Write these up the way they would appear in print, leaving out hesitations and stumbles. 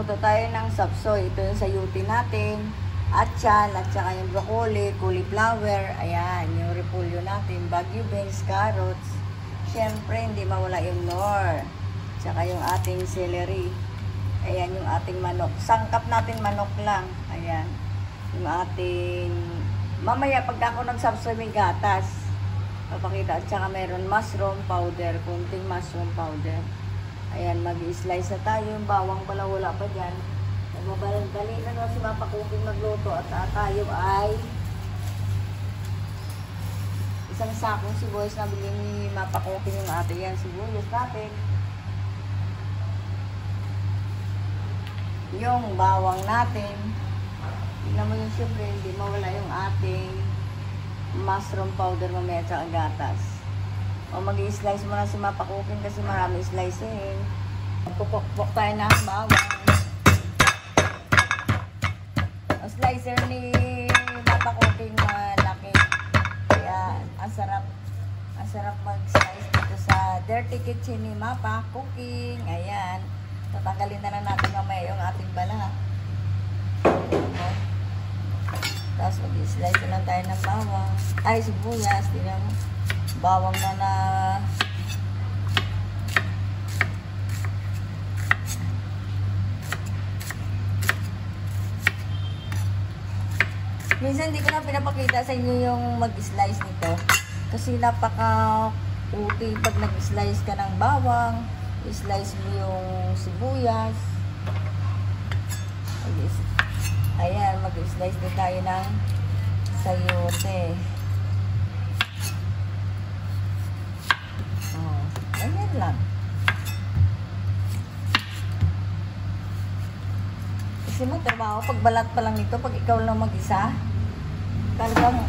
Magluto tayo ng sapsoy. Ito yung sayuti natin. Atchan, at saka yung broccoli, cauliflower. Ayan, yung repolyo natin. Baguio beans, carrots. Siyempre, hindi mawala yung nor. Tsaka yung ating celery. Ayan, yung ating manok. Sangkap natin manok lang. Ayan. Yung ating... Mamaya, pag ako nagsapsoy, may gatas. Papakita. At saka meron mushroom powder. Kunting mushroom powder. Ayan, mag-i-slice na tayo. Yung bawang pala wala pa dyan. Dali na si Mapa Cooking magluto. At tayo ay isang sakong sibuyas na bilhin ni Mapa Cooking yung ating yan. Sibuyas natin. Yung bawang natin. Tignan mo yung siyempre, hindi mawala yung ating mushroom powder mamaya at saka gatas. O mag-i-slice mo na si Mapa Cooking kasi marami slicing. Pupok-pok tayo ng bawang. Ang slicer ni Mapa Cooking malaki. Kaya ang sarap mag-slice dito sa dirty kitchen ni Mapa Cooking. Ayan. Tatanggalin na lang natin mamaya yung ating bala. Tapos mag-i-slice na lang tayo ng bawang. Ay, sibuyas. Tingnan mo. Bawang na minsan hindi ko na pinapakita sa inyo yung mag-slice nito kasi napaka-uti pag nag-slice ka ng bawang, i-slice mo yung sibuyas. Ayan, mag-slice din tayo ng sayote. Ayan lang. Kasi mo trabaho, pagbalat pa lang nito, pag ikaw lang mag-isa, talagang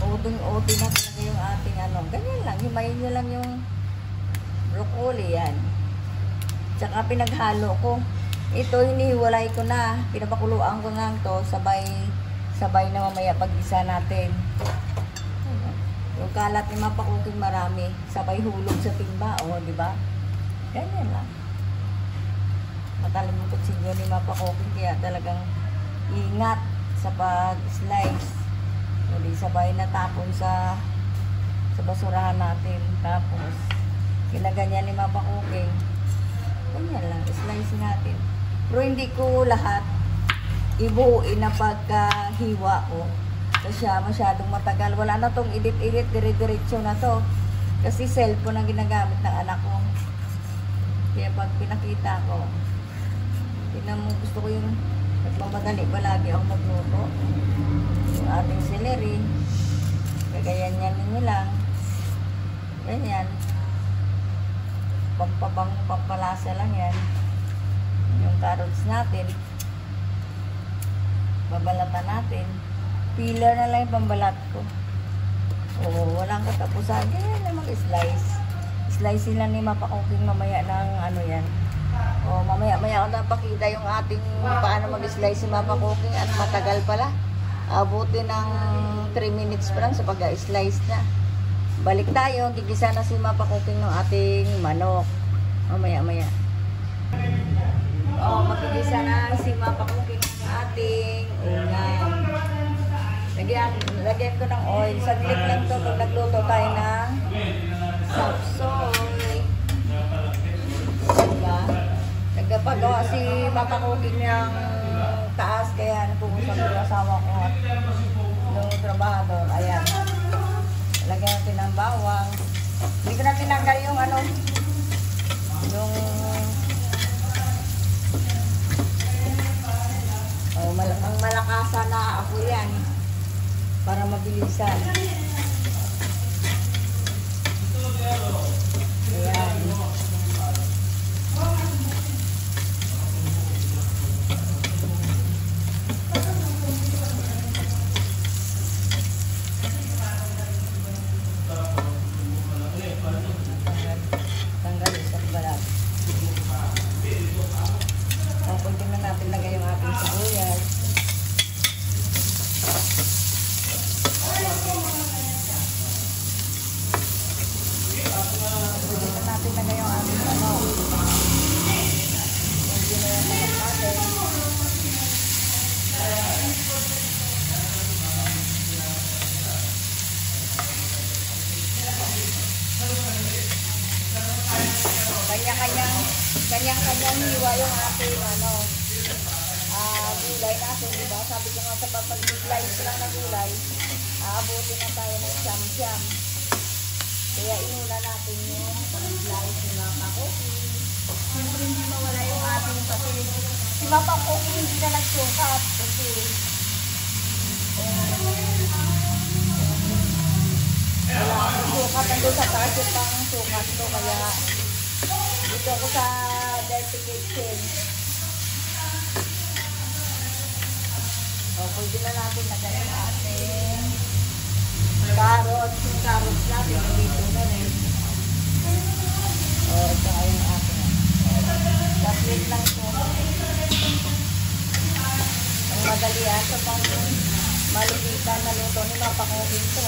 uting-uting na talaga yung ating ano. Ganyan lang, himayin nyo lang yung broccoli yan. Tsaka pinaghalo ko. Ito, hinihiwalay ko na. Pinapakuluan ko lang to, sabay na mamaya pag-isa natin. Yung kalat ni Mapa Cooking marami, sabay hulog sa timba, o, di ba? Ganyan lang. Matalim yung kutsilyo ni Mapa Cooking, kaya talagang ingat sa pag-slice. Hindi sabay natapon sa basurahan natin. Tapos, ginaganyan ni Mapa Cooking. Ganyan lang, slice natin. Pero hindi ko lahat ibuuin na pagkahiwa ko. Kasi masyadong matagal. Wala na tong edit-edit, dire-diretso na to. Kasi cellphone ang ginagamit ng anak ko. Kaya pag pinakita ko, gusto ko yung nagmamadali palagi ako magluto. Yung ating celery, kagayan-yan ninyo lang. Ganyan. Pampalasa lang yan. Yung carrots natin, babalatan natin. Peeler na lang yung pambalat ko. O, walang katapusan. Ganyan na mag-slice. Slice sila ni Mapa Cooking mamaya ng ano yan. O, mamaya ako napakita yung ating paano mag-slice si Mapa Cooking. At matagal pala. Abuti ng 3 minutes pa lang sa pag-slice na. Balik tayo. Gigisa na si Mapa Cooking ng ating manok. Mamaya. O, magigisa na si Mapa Cooking ng ating ulam. Lagyan ko ng oil. Saglit lang to pag nagluto tayo ng sapsoy. Diba? Nagpagawa si Mapa Cooking ng taas. Kaya nagpupusap yung asawa ko at yung trabahador. Ayan. Lagyan natin ng bawang. Hindi ko na tinanggal yung ano. Yung ang malakasan na ako yan. Para mabilisan. Ayan. Tanggal isang balat. Tapos na natin lagay yung ating sibuyas. kanyang-kanyang hiwa yung ating gulay natin, diba? Sabi ko nga sa pag-slice lang na gulay, aabutin na tayo ng siyam-siyam. Kaya inuna natin yung pag-slice ng mga pa-cookie. Siyempre hindi mawala yung ating kasi si Mama Cookie hindi na nagsukat kasi wala akong sukat. Nandun sa taas yung pang sukat ko. Kaya dito ako sa dirty kitchen. O, pwede na natin lagay yung ating carrots. Yung carrots natin, dito na rin. O, ito ay yung ating. Kaplit lang ito. Ang madali ito pang maligitan na luto ni mapakuhin ito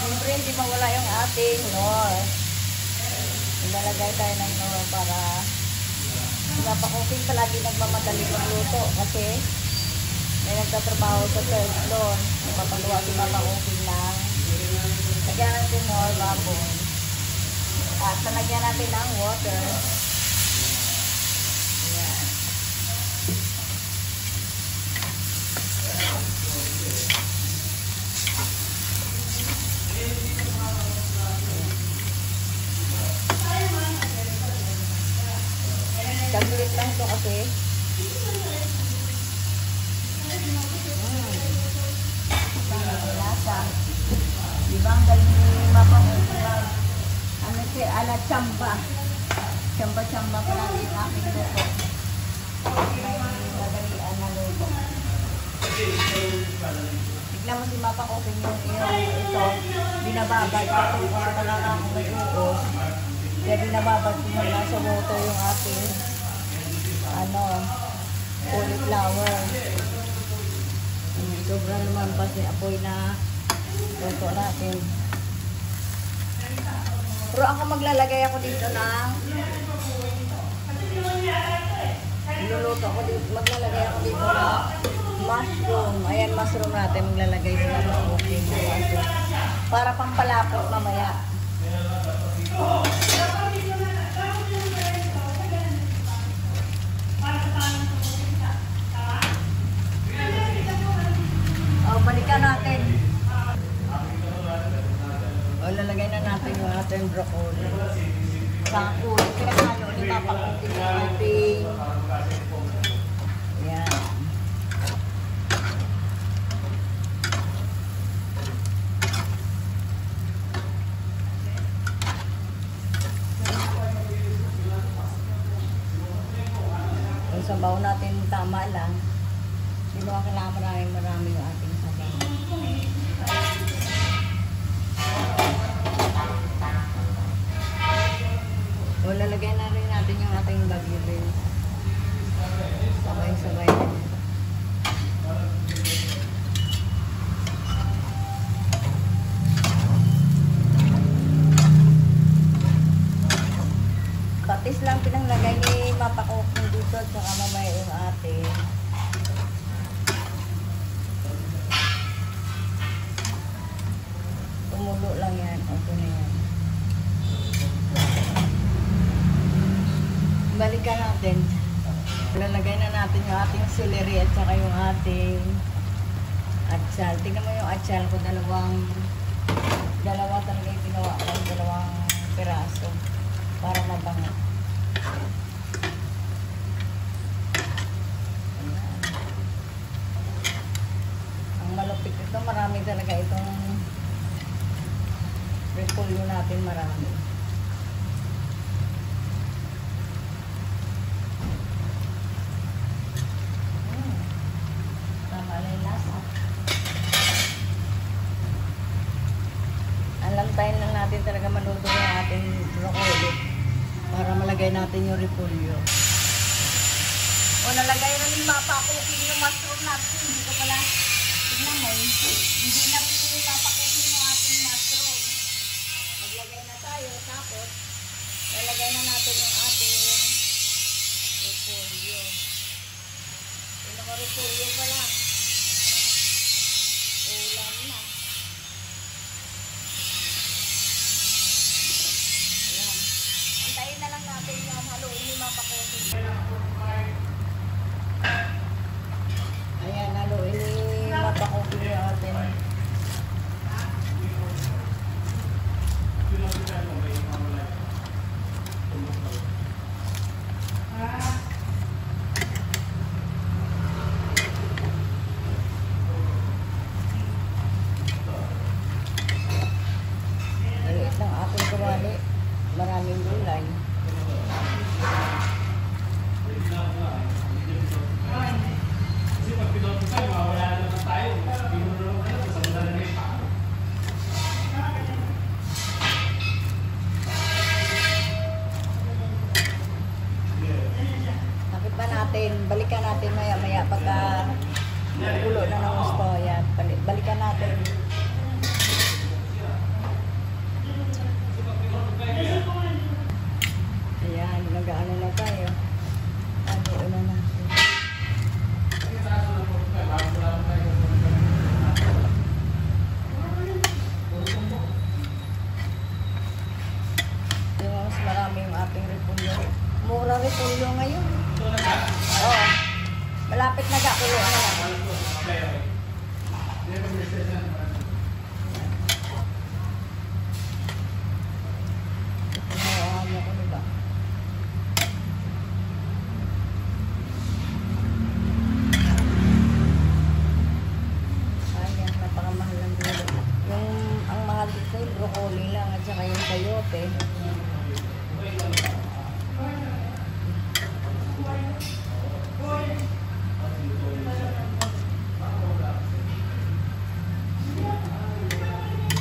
Siyempre hindi mawala yung ating nor. Ilalagay tayo ng nor para napakuking palagi nagmamadali ng luto kasi may nagtatrabaho sa third floor. Napapagawa si mapakuking ng lagyan natin nor baboy. At nalagyan natin ng water. Ayan. Saglit lang ito kasi. Lasa. Diba ang galing ni mapakuking ano siya, ala chamba. Chamba-chamba pa natin yung aking luto. May madalian na luto. Bigla mo si mapakuking yung ito, binababad kasi kung talaga akong may uos. Kaya binababad ko muna sa luto yung ating cauliflower. Sobrang lumampas yung apoy na luto natin. Pero ako maglalagay ako dito ng niluluto ako dito, maglalagay ako dito ng mushroom. Ayan, mushroom natin maglalagay sila ng cooking mushroom para pampalapot mamaya. Balikan natin. Lalagay na natin yung ating broccoli. Sa ulo, pinakalo ni mapakuking yung ating. Ayan. Yung sabaw natin tama lang. Hindi mo kailangan marami yung ating sabaw. O, lalagay na rin natin yung ating bagyo. Sabay-sabay na. Patis lang pinanglagay ni mapakuking dito at saka mamaya yung ating tumulo lang yan. Ito na yan. Balikan natin. Lalagay na natin yung ating celery at saka yung ating atsal. Tingnan mo yung atsal ko. Dalawa talaga yung ginawa ko. Dalawang piraso. Para mabango. Ang malupit ito. Marami talaga itong repolyo natin. Marami. Alantayin lang natin talaga maluto yung ating broccoli para malagay natin yung repolyo. O, nalagay na ni mapakukin yung mushroom natin. Hindi ko pala, tignan mo, hindi na mapakukin yung ating mushroom. Maglagay na tayo, tapos, lalagay na natin yung ating repolyo. Yung mga repolyo pala. Ulam na. Ayan. Antayin na lang natin yung haluin ni mapakukin. Ayan, haluin ni mapakukin yung ating maliit ng ating kawali. Maraming gulay. Bakit pa natin? Balikan natin maya-maya pagka gulo na ng gusto. Ayan, balikan natin. Ayan, nag-ano na tayo. Ano na natin. Yung mas marami yung ating repolyo. Mura repolyo ngayon. Oo. Malapit na kakulo na lang. Broccoli lang at saka yung sayote.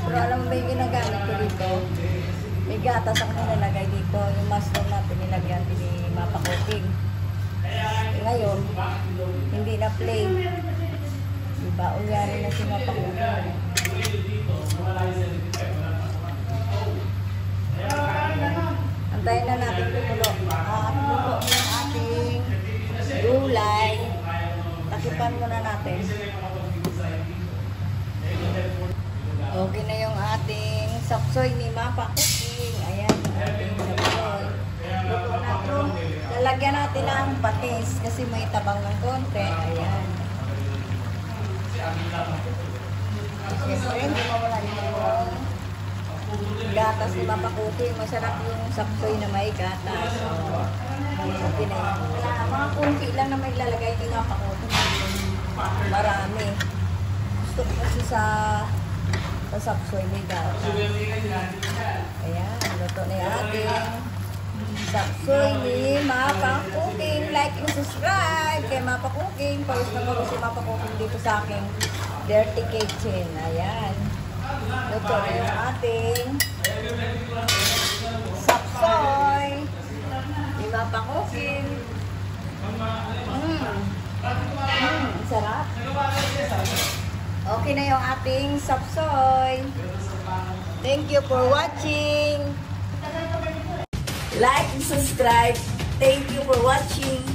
Pero alam mo ba yung ginagamit ko dito? May gatas ako nilalagay dito. Yung mushroom natin nilagyan din ni mapakuking. Ngayon, hindi na plain. Diba? Unyari na si mapakuking. Antayin na natin kumulo. Kumulo yung ating gulay. Takipan muna natin. Okay na yung ating sapsoy ni mapakuking. Ayan yung ating sapsoy. Luto na ito. Lalagyan natin ng patis kasi may tabang ng konti. Ayan. Siyempre, hindi mawala yung gatas ni mapakuking. Masarap yung sapsoy na may gatas. Okay na yun. Mga kunti lang na may lalagay ni mapakuking. Marami. Gusto ko kasi sa sapsoy may gatas. Ayan, luto na yung ating sapsoy ni mapakuking. Like and subscribe kay mapakuking. Pawis na mo si mapakuking dito sa aking Dirty Kitchen. Ayan. Luto na yung ating sapsoy ni mapakuking. Sarap. Okay na yung ating sapsoy. Thank you for watching. Like and subscribe. Thank you for watching.